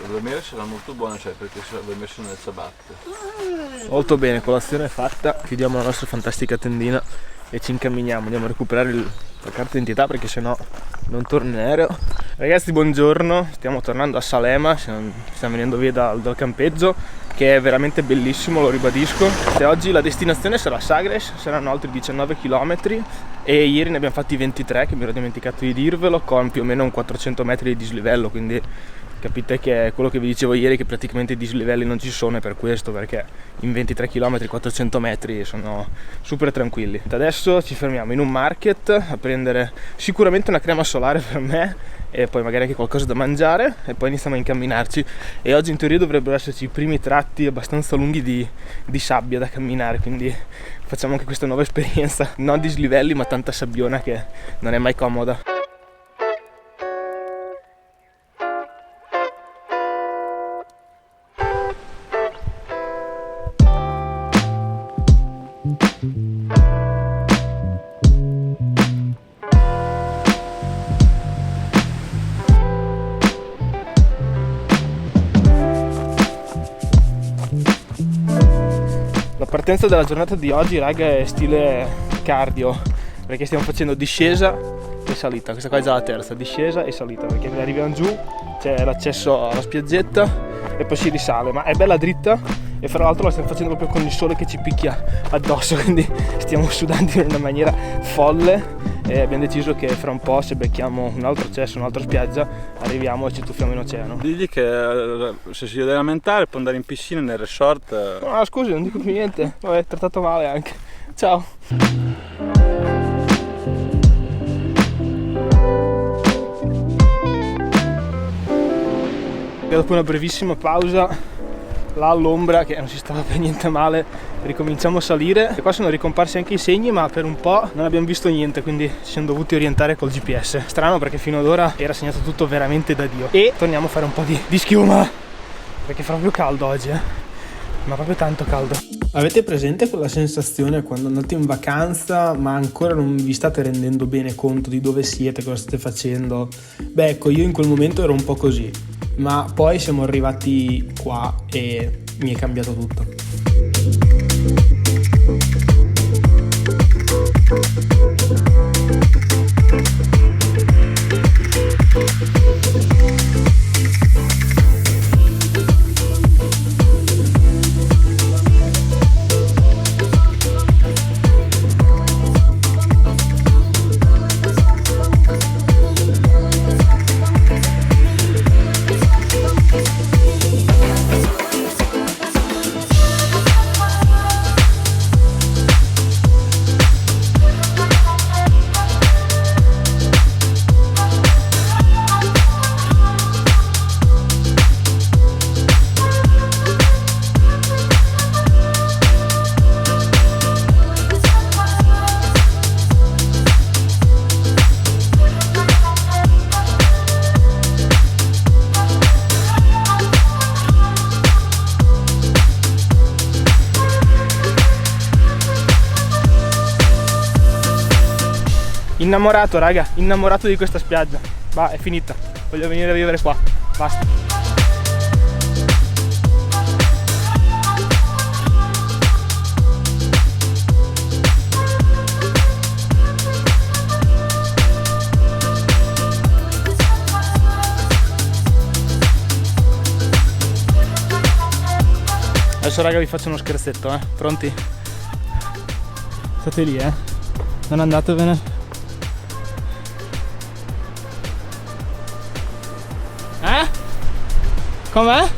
dormire sarà molto buona, cioè perché sarà messo nelle ciabatte. Molto bene, colazione è fatta, chiudiamo la nostra fantastica tendina e ci incamminiamo, andiamo a recuperare la carta d'identità perché sennò non torno in aereo. Ragazzi, buongiorno, stiamo tornando a Salema, stiamo venendo via dal campeggio che è veramente bellissimo, lo ribadisco. E oggi la destinazione sarà Sagres, saranno altri 19 km e ieri ne abbiamo fatti 23, che mi ero dimenticato di dirvelo, con più o meno un 400 metri di dislivello, quindi capite che è quello che vi dicevo ieri, che praticamente i dislivelli non ci sono, è per questo, perché in 23 km 400 metri sono super tranquilli. Adesso ci fermiamo in un market a prendere sicuramente una crema solare per me e poi magari anche qualcosa da mangiare e poi iniziamo a incamminarci. E oggi in teoria dovrebbero esserci i primi tratti abbastanza lunghi di sabbia da camminare, quindi facciamo anche questa nuova esperienza, non dislivelli ma tanta sabbiona che non è mai comoda. La partenza della giornata di oggi, raga, è stile cardio, perché stiamo facendo discesa e salita. Questa qua è già la terza, discesa e salita, perché arriviamo giù, c'è l'accesso alla spiaggetta e poi si risale, ma è bella dritta e fra l'altro la stiamo facendo proprio con il sole che ci picchia addosso, quindi stiamo sudando in una maniera folle e abbiamo deciso che fra un po', se becchiamo un altro accesso, un'altra spiaggia, arriviamo e ci tuffiamo in oceano. Digli che se si deve lamentare può andare in piscina, nel resort. No, scusi, non dico più niente, vabbè, trattato male anche. Ciao. E dopo una brevissima pausa, là all'ombra, che non si stava per niente male, ricominciamo a salire e qua sono ricomparsi anche i segni, ma per un po' non abbiamo visto niente, quindi ci siamo dovuti orientare col GPS. Strano, perché fino ad ora era segnato tutto veramente da Dio. E torniamo a fare un po' di schiuma, perché fa proprio caldo oggi, ma proprio tanto caldo. Avete presente quella sensazione quando andate in vacanza ma ancora non vi state rendendo bene conto di dove siete, cosa state facendo? Beh, ecco, io in quel momento ero un po' così, ma poi siamo arrivati qua e mi è cambiato tutto. Innamorato, raga, innamorato di questa spiaggia. Va, è finita. Voglio venire a vivere qua. Basta. Adesso, raga, vi faccio uno scherzetto, Pronti? State lì, Non andatevene. Com'è?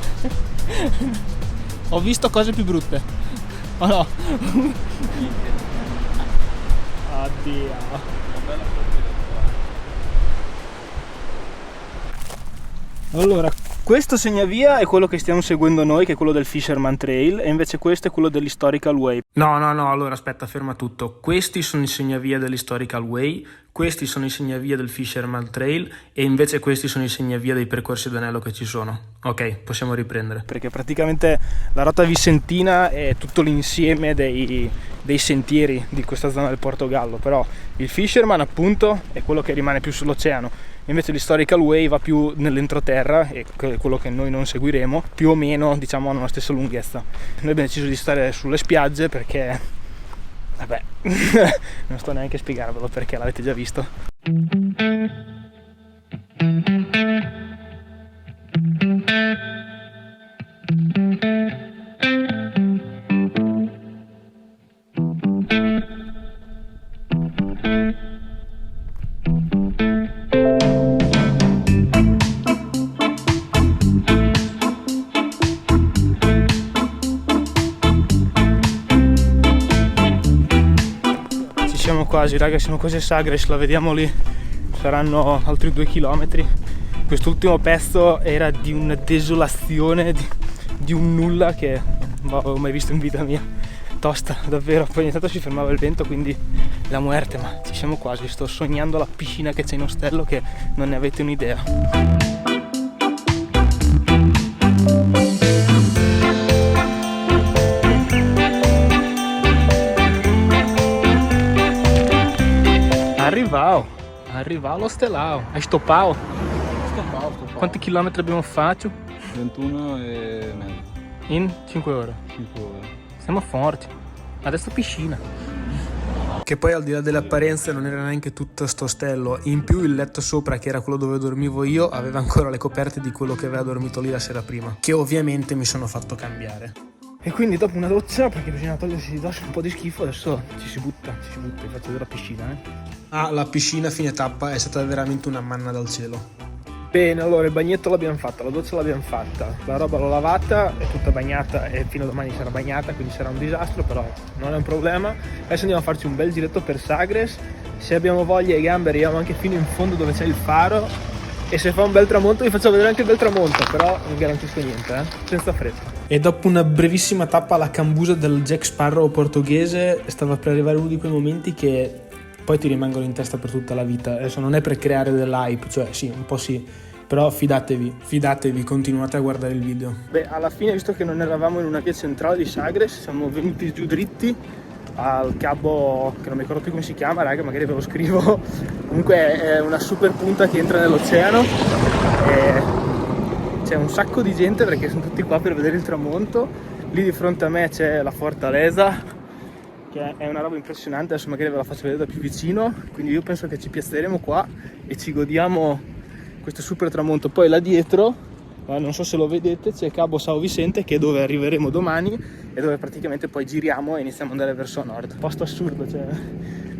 Ho visto cose più brutte. Oh no? Addio. Allora, questo segnavia è quello che stiamo seguendo noi, che è quello del Fisherman Trail, e invece questo è quello dell'Historical Way. No, allora aspetta, ferma tutto. Questi sono i segnavia dell'Historical Way, questi sono i segnavia del Fisherman Trail e invece questi sono i segnavia dei percorsi ad anello che ci sono. Ok, possiamo riprendere. Perché praticamente la rotta vicentina è tutto l'insieme dei sentieri di questa zona del Portogallo, però il Fisherman appunto è quello che rimane più sull'oceano, invece l'Historical Way va più nell'entroterra e quello che noi non seguiremo più o meno diciamo hanno la stessa lunghezza. Noi abbiamo deciso di stare sulle spiagge perché vabbè non sto neanche a spiegarvelo perché l'avete già visto. Siamo quasi, raga, siamo quasi a Sagres, la vediamo lì, saranno altri 2 chilometri. Quest'ultimo pezzo era di una desolazione, di un nulla che non avevo mai visto in vita mia. Tosta, davvero. Poi ogni tanto si fermava il vento, quindi la muerte, ma ci siamo quasi. Sto sognando la piscina che c'è in Ostello che non ne avete un'idea. Arrivao all'Ostelao, hai stoppato? Stoppato. Quanti chilometri abbiamo fatto? 21 e mezzo. In 5 ore. 5 ore. Siamo forti. Adesso piscina. Che poi al di là delle apparenze non era neanche tutto sto ostello. In più il letto sopra, che era quello dove dormivo io, aveva ancora le coperte di quello che aveva dormito lì la sera prima, che ovviamente mi sono fatto cambiare. E quindi dopo una doccia, perché bisogna togliersi di dosso un po' di schifo, adesso ci si butta, vi faccio vedere la piscina, la piscina a fine tappa è stata veramente una manna dal cielo. Bene, allora il bagnetto l'abbiamo fatto, la doccia l'abbiamo fatta, la roba l'ho lavata, è tutta bagnata e fino a domani sarà bagnata, quindi sarà un disastro, però non è un problema. Adesso andiamo a farci un bel giretto per Sagres, se abbiamo voglia e gambe arriviamo anche fino in fondo dove c'è il faro e se fa un bel tramonto vi faccio vedere anche il bel tramonto, però non garantisco niente, senza fretta. E dopo una brevissima tappa alla cambusa del Jack Sparrow portoghese stava per arrivare uno di quei momenti che poi ti rimangono in testa per tutta la vita. Adesso non è per creare dell'hype, cioè sì, un po' sì, però fidatevi, continuate a guardare il video. Beh, alla fine, visto che non eravamo in una via centrale di Sagres, siamo venuti giù dritti al cabo, che non mi ricordo più come si chiama, raga, magari ve lo scrivo. Comunque è una super punta che entra nell'oceano e c'è un sacco di gente perché sono tutti qua per vedere il tramonto. Lì di fronte a me c'è la Fortaleza, che è una roba impressionante, adesso magari ve la faccio vedere da più vicino, quindi io penso che ci piazzeremo qua e ci godiamo questo super tramonto. Poi là dietro, non so se lo vedete, c'è Cabo São Vicente, che è dove arriveremo domani e dove praticamente poi giriamo e iniziamo ad andare verso nord. Posto assurdo, cioè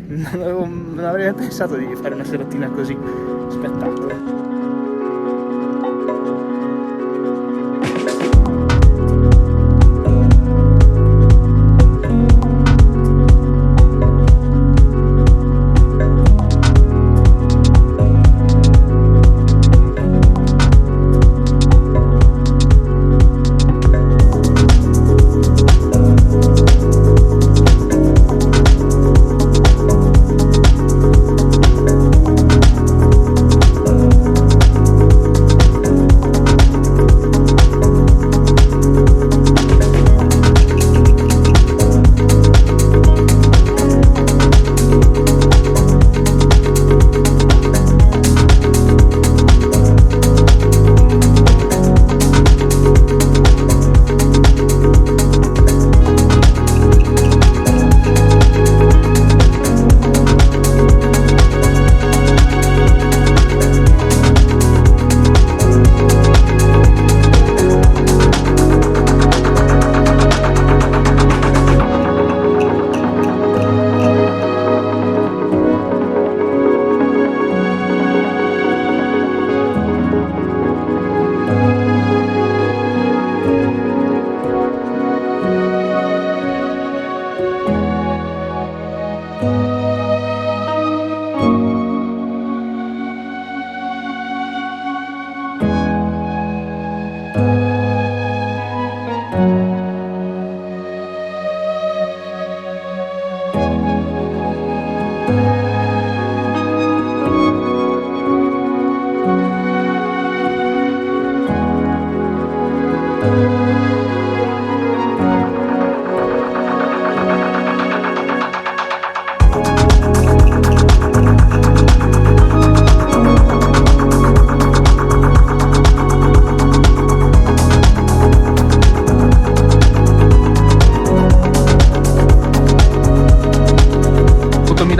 non avrei mai pensato di fare una seratina così, spettacolo.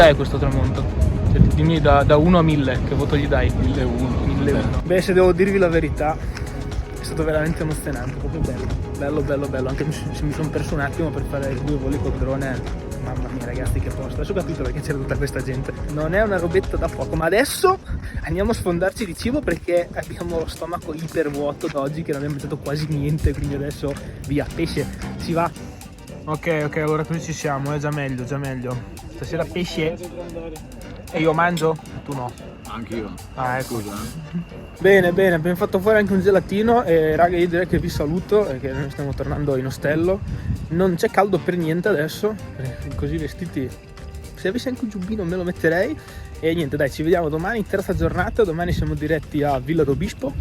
dai a questo tramonto? Cioè, dimmi da 1 a 1000, che voto gli dai? 1001. 1001. Beh, se devo dirvi la verità, è stato veramente emozionante, proprio bello, anche se mi sono perso un attimo per fare 2 voli col drone. Mamma mia ragazzi, che posto, adesso ho capito perché c'era tutta questa gente. Non è una robetta da poco, ma adesso andiamo a sfondarci di cibo perché abbiamo lo stomaco iper vuoto da oggi, che non abbiamo mangiato quasi niente, quindi adesso via, pesce, si va. Ok, allora così ci siamo, è già meglio. Stasera pesce e io mangio, tu no. Anch'io. Ah, ecco. Scusa. Bene, abbiamo fatto fuori anche un gelatino e raga, io direi che vi saluto perché noi stiamo tornando in ostello. Non c'è caldo per niente adesso, così vestiti, se avessi anche un giubbino me lo metterei. E niente, dai, ci vediamo domani, terza giornata. Domani siamo diretti a Villa d'Obispo,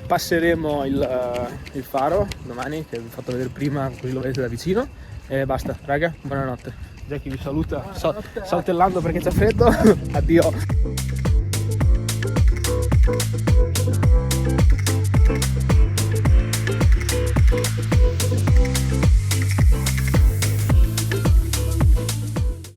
passeremo il faro domani, che vi ho fatto vedere prima, così lo vedete da vicino. E basta, raga, buonanotte. Jackie vi saluta saltellando perché c'è freddo. Addio.